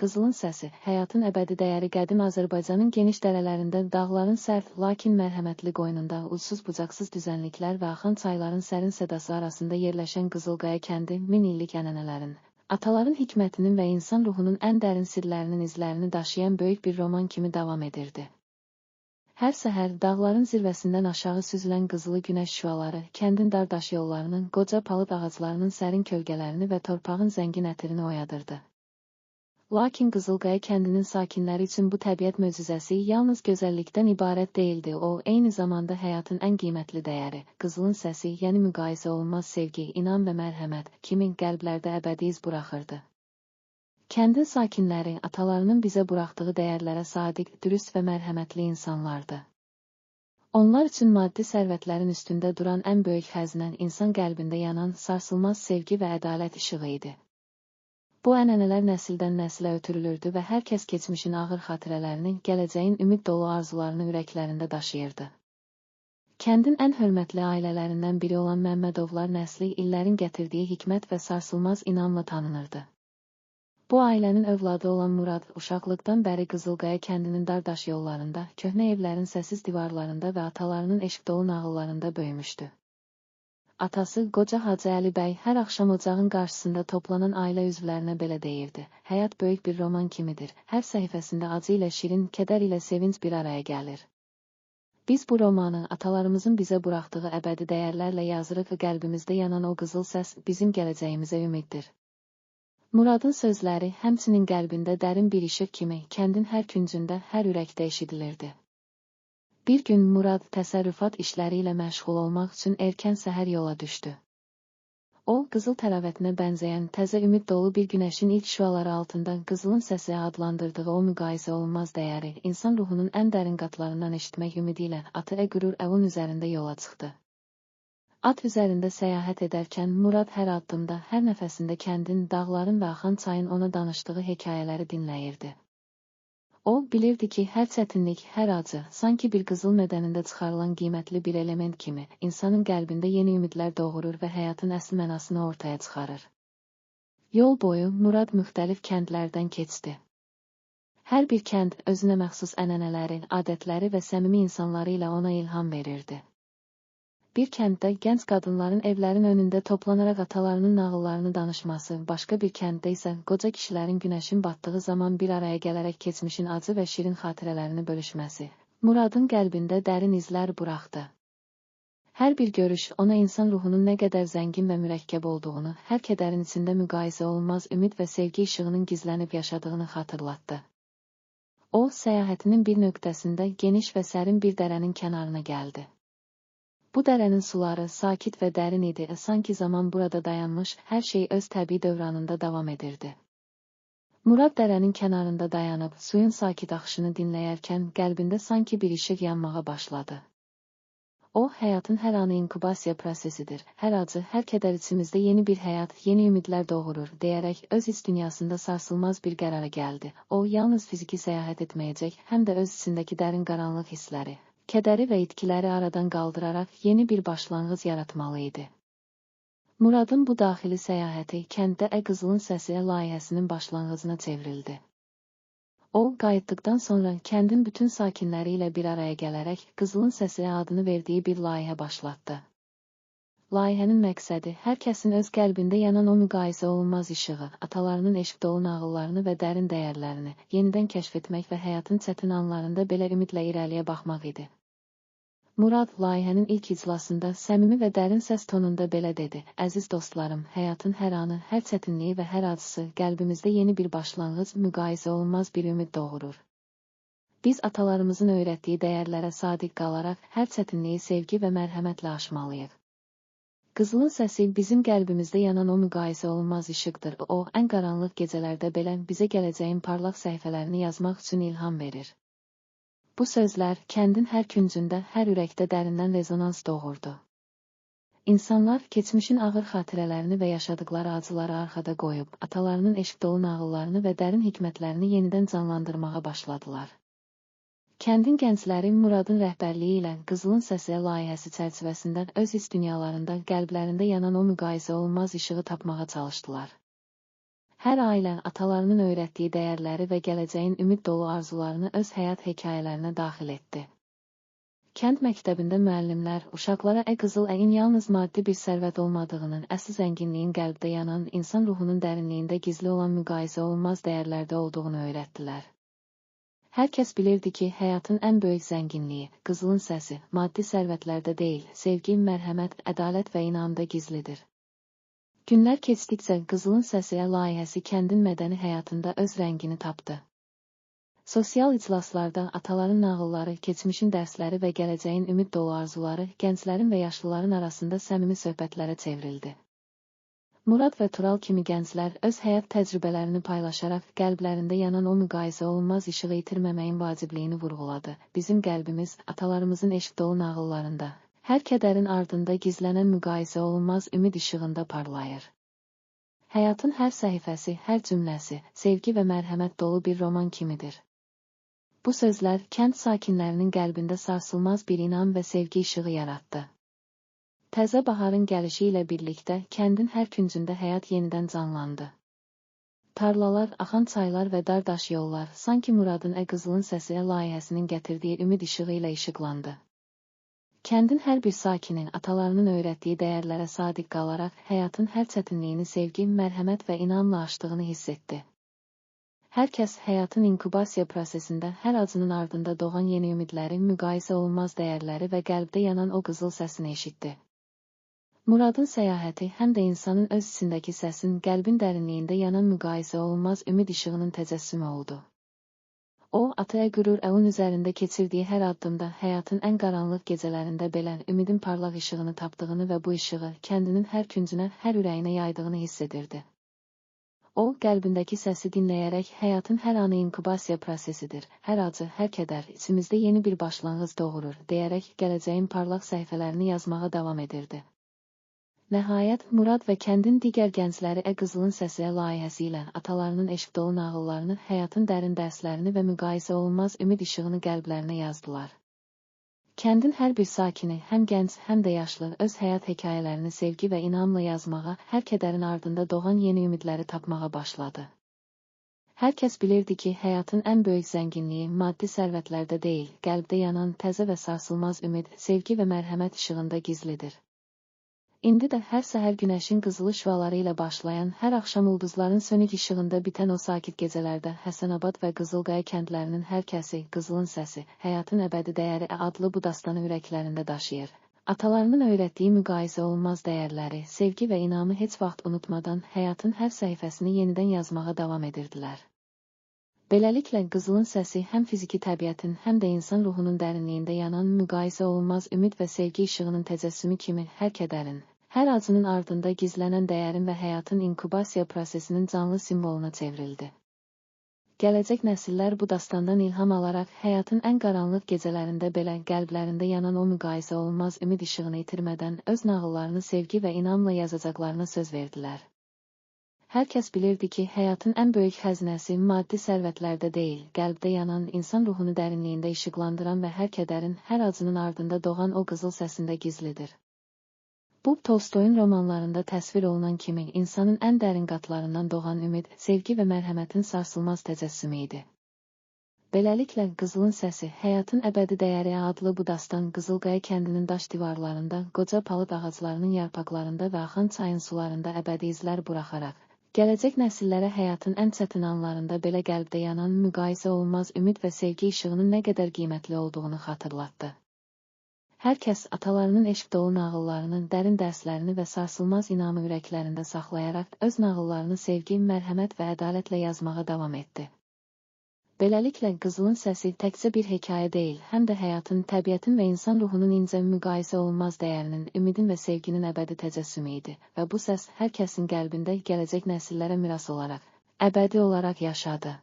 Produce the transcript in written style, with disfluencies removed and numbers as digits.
Qızılın səsi, həyatın əbədi dəyəri qədim Azərbaycanın geniş dərələrində, dağların sərt, lakin mərhəmətli qoynunda, ucsuz-bucaqsız düzənliklər və axan çayların sərin sədası arasında yerləşən Qızılqaya kəndi min illik ənənələrin, ataların hikmətinin və insan ruhunun ən dərin sirlərinin izlərini daşıyan böyük bir roman kimi davam edirdi. Hər səhər dağların zirvəsindən aşağı süzülən qızılı günəş şüaları, kəndin dar daş yollarının, qoca palıd ağaclarının sərin kölgələrini və torpağın zəngin ətirini oyadırdı. Lakin Qızılqaya kəndinin sakinləri üçün bu təbiət möcüzəsi yalnız gözəllikdən ibarət değildi, o, eyni zamanda həyatın ən qiymətli dəyəri, qızılın səsi, yəni müqayisə olunmaz sevgi, inam və mərhəmət, kimin qəlblərdə əbədi iz buraxırdı. Kəndin sakinləri, atalarının bizə buraxdığı dəyərlərə sadiq, dürüst və mərhəmətli insanlardı. Onlar üçün maddi sərvətlərin üstündə duran ən böyük xəzinə, insan qəlbində yanan, sarsılmaz sevgi və ədalət işığı idi. Bu ənənələr nəsildən nəsilə ötürülürdü və hər kəs keçmişin ağır xatirələrini, gələcəyin ümid dolu arzularını ürəklərində daşıyırdı. Kəndin ən hörmətli ailələrindən biri olan Məmmədovlar nəsli illərin gətirdiyi hikmət və sarsılmaz inamla tanınırdı. Bu ailənin övladı olan Murad, uşaqlıqdan bəri Qızılqaya kəndinin dar daş yollarında, köhnə evlərin səssiz divarlarında və atalarının eşq dolu nağıllarında böyümüşdü. Atası, qoca Hacı Əli bəy, hər axşam ocağın qarşısında toplanan ailə üzvlərinə belə deyirdi: həyat böyük bir roman kimidir, hər səhifəsində acı ilə şirin, kədər ilə sevinc bir araya gəlir. Biz bu romanı atalarımızın bizə buraxdığı əbədi dəyərlərlə yazırıq və qəlbimizdə yanan o qızıl səs bizim gələcəyimizə ümiddir. Muradın sözləri həmçinin qəlbində dərin bir işıq kimi kəndin hər küncündə, hər ürəkdə eşidilirdi. Bir gün Murad təsərrüfat işləri ilə məşğul olmaq üçün erkən səhər yola düşdü. O, qızıl təravətinə bənzəyən təzə ümid dolu bir günəşin ilk şüaları altında qızılın səsi adlandırdığı o müqayisə olunmaz dəyəri, insan ruhunun ən dərin qatlarından eşitmək ümidi ilə atı qürur əvun üzərində yola çıxdı. At üzərində səyahət edərkən Murad hər addımda, hər nəfəsində kəndin, dağların və axan çayın ona danışdığı hekayələri dinləyirdi. O, bilirdi ki, hər çətinlik, hər acı, sanki bir qızıl mədənində çıxarılan qiymətli bir element kimi, insanın qəlbində yeni ümidlər doğurur və həyatın əsl mənasını ortaya çıxarır. Yol boyu Murad müxtəlif kəndlərdən keçdi. Hər bir kənd özünə məxsus ənənələri, adətləri və səmimi insanları ilə ona ilham verirdi. Bir kənddə gənc qadınların evlərin önündə toplanaraq atalarının nağıllarını danışması, başqa bir kənddə isə qoca kişilərin günəşin batdığı zaman bir araya gələrək keçmişin acı və şirin xatirələrini bölüşməsi, Muradın qəlbində dərin izlər buraxdı. Hər bir görüş ona insan ruhunun nə qədər zəngin və mürəkkəb olduğunu, hər kədərin içində müqayisə olunmaz ümid və sevgi işığının gizlənib yaşadığını xatırlatdı. O, səyahətinin bir nöqtəsində geniş və sərin bir dərənin kənarına gəldi. Bu dərənin suları sakit və dərin idi, sanki zaman burada dayanmış, hər şey öz təbii dövranında davam edirdi. Murad dərənin kənarında dayanıb, suyun sakit axışını dinləyərkən qəlbində sanki bir işıq yanmağa başladı. O, həyatın hər anı inkubasiya prosesidir, hər acı, hər kədər içimizdə yeni bir həyat, yeni ümidlər doğurur, deyərək öz iç dünyasında sarsılmaz bir qərara gəldi. O, yalnız fiziki səyahət etməyəcək, həm də öz içindəki dərin qaranlıq hissləri, kədəri və itkiləri aradan qaldıraraq yeni bir başlanğıc yaratmalı idi. Muradın bu daxili səyahəti kənddə Qızılın səsi layihəsinin başlanğıcına çevrildi. O, qayıtdıqdan sonra kəndin bütün sakinləri ilə bir araya gələrək Qızılın səsi adını verdiyi bir layihə başlatdı. Layihənin məqsədi hər kəsin öz qəlbində yanan o müqayisə olunmaz işığı, atalarının eşq dolu nağıllarını və dərin dəyərlərini yenidən kəşf etmək və həyatın çətin anlarında belə ümidlə irəliyə baxmaq idi. Murad, layihənin ilk iclasında səmimi və dərin səs tonunda belə dedi: əziz dostlarım, həyatın hər anı, hər çətinliyi və hər acısı qəlbimizdə yeni bir başlanğıc, müqayisə olunmaz bir ümid doğurur. Biz atalarımızın öyrətdiyi dəyərlərə sadiq qalaraq hər çətinliyi sevgi və mərhəmətlə aşmalıyıq. Qızılın səsi bizim qəlbimizdə yanan o müqayisə olunmaz işıqdır. O, ən qaranlıq gecələrdə belə bizə gələcəyin parlaq səhifələrini yazmaq üçün ilham verir. Bu sözlər kəndin hər küncündə, hər ürəkdə dərindən rezonans doğurdu. İnsanlar keçmişin ağır xatirələrini və yaşadıkları acıları arxada qoyub, atalarının eşq dolu nağıllarını və dərin hikmətlərini yenidən canlandırmağa başladılar. Kəndin gəncləri Muradın rəhbərliyi ilə Qızılın səsi layihəsi çərçivəsində öz his dünyalarında, qəlblərində yanan o müqayisə olunmaz işığı tapmağa çalışdılar. Hər ailə atalarının öyrətdiyi dəyərləri və gələcəyin ümid dolu arzularını öz həyat hekayələrinə daxil etdi. Kənd məktəbində müəllimlər uşaqlara qızıl əyin yalnız maddi bir sərvət olmadığının, əsl zənginliyin qəlbdə yanan, insan ruhunun dərinliyində gizli olan müqayisə olunmaz dəyərlərdə olduğunu öyrətdilər. Hər kəs bilirdi ki, həyatın ən böyük zənginliyi, qızılın səsi, maddi sərvətlərdə deyil, sevgi, mərhəmət, ədalət və inamda gizlidir. Günlər keçdikcə qızılın səsi layihəsi kəndin mədəni həyatında öz rəngini tapdı. Sosial iclaslarda ataların nağılları, keçmişin dərsləri və gələcəyin ümid dolu arzuları gənclərin və yaşlıların arasında səmimi söhbətlərə çevrildi. Murad və Tural kimi gənclər öz həyat təcrübələrini paylaşaraq qəlblərində yanan o müqayisə olunmaz işığı itirməməyin vacibliyini vurğuladı. Bizim qəlbimiz atalarımızın eşq dolu nağıllarında, hər kədərin ardında gizlənən müqayisə olunmaz ümid işığında parlayır. Həyatın hər səhifəsi, hər cümləsi, sevgi və mərhəmət dolu bir roman kimidir. Bu sözlər kənd sakinlərinin qəlbində sarsılmaz bir inam və sevgi işığı yaratdı. Təzə baharın gəlişi ilə birlikdə kəndin hər küncündə həyat yenidən canlandı. Tarlalar, axan çaylar və dar daş yollar sanki Muradın qızılın səsi layihəsinin gətirdiyi ümid işığı ilə işıqlandı. Kəndin hər bir sakini atalarının öyrətdiyi dəyərlərə sadiq qalaraq həyatın hər çətinliyini sevgi, mərhəmət və inamla aşdığını hiss etdi. Hər kəs həyatın inkubasiya prosesində hər acının ardında doğan yeni ümidləri, müqayisə olunmaz dəyərləri və qəlbdə yanan o qızıl səsini eşitdi. Muradın səyahəti həm də insanın öz içindəki səsin, qəlbin dərinliyində yanan müqayisə olunmaz ümid işığının təcəssümü oldu. O, ataya qürur əlin üzərində keçirdiyi hər addımda həyatın ən qaranlıq gecələrində belə ümidin parlaq işığını tapdığını və bu işığı kəndinin hər küncünə, hər ürəyinə yaydığını hiss edirdi. O, qəlbindəki səsi dinləyərək həyatın hər anı inkubasiya prosesidir, hər acı, hər kədər içimizdə yeni bir başlanğıc doğurur, deyərək gələcəyin parlaq səhifələrini yazmağa davam edirdi. Nəhayət, Murad və kəndin digər gəncləri qızılın səsi layihəsi ilə atalarının eşq dolu nağıllarını, həyatın dərin dərslərini və müqayisə olunmaz ümid işığını qəlblərinə yazdılar. Kəndin hər bir sakini, həm gənc, həm də yaşlı, öz həyat hekayələrini sevgi və inamla yazmağa, hər kədərin ardında doğan yeni ümidləri tapmağa başladı. Hər kəs bilirdi ki, həyatın ən böyük zənginliyi maddi sərvətlərdə deyil, qəlbdə yanan təzə və sarsılmaz ümid, sevgi və mərhəmət işığında gizlidir. İndi də hər səhər günəşin qızılı şüaları ilə başlayan, hər axşam ulduzların sönük işığında bitən o sakit gecələrdə Həsənabad və Qızılqaya kəndlərinin hər kəsi, qızılın səsi, həyatın əbədi dəyəri adlı bu dastanı ürəklərində daşıyır. Atalarının öyrətdiyi müqayisə olunmaz dəyərləri, sevgi və inamı heç vaxt unutmadan həyatın hər səhifəsini yenidən yazmağa davam edirdilər. Beləliklə, qızılın səsi həm fiziki təbiətin, həm də insan ruhunun dərinliyində yanan müqayisə olunmaz ümid və sevgi işığının təcəssümü kimi hər kədərin, hər acının ardında gizlənən dəyərin və həyatın inkubasiya prosesinin canlı simvoluna çevrildi. Gələcək nəsillər bu dastandan ilham alaraq həyatın ən qaranlıq gecələrində belə qəlblərində yanan o müqayisə olunmaz ümid işığını itirmədən öz nağıllarını sevgi və inamla yazacaqlarına söz verdilər. Hər kəs bilirdi ki, həyatın ən böyük xəzinəsi maddi sərvətlərdə deyil, qəlbdə yanan, insan ruhunu dərinliyində işıqlandıran və hər kədərin, hər acının ardında doğan o qızıl səsində gizlidir. Bu, Tolstoyun romanlarında təsvir olunan kimi insanın ən dərin qatlarından doğan ümid, sevgi və mərhəmətin sarsılmaz təcəssümü idi. Beləliklə, qızılın səsi, həyatın əbədi dəyəri adlı bu dastan Qızılqaya kəndinin daş divarlarında, qoca palıd ağaclarının yarpaqlarında və axan çayın sularında əbədi izlər buraxaraq, gələcək nəsillərə həyatın ən çətin anlarında belə qəlbdə yanan, müqayisə olunmaz ümid və sevgi işığının nə qədər qiymətli olduğunu xatırlatdı. Hər kəs atalarının eşq dolu nağıllarını, dərin dərslərini və sarsılmaz inamı ürəklərində saxlayaraq öz nağıllarını sevgi, mərhəmət və ədalətlə yazmağa davam etdi. Beləliklə, qızılın səsi təkcə bir hekayə deyil, həm də həyatın, təbiətin və insan ruhunun incə müqayisə olunmaz dəyərinin, ümidin və sevginin əbədi təcəssümü idi və bu səs hər kəsin qəlbində gələcək nəsillərə miras olaraq, əbədi olaraq yaşadı.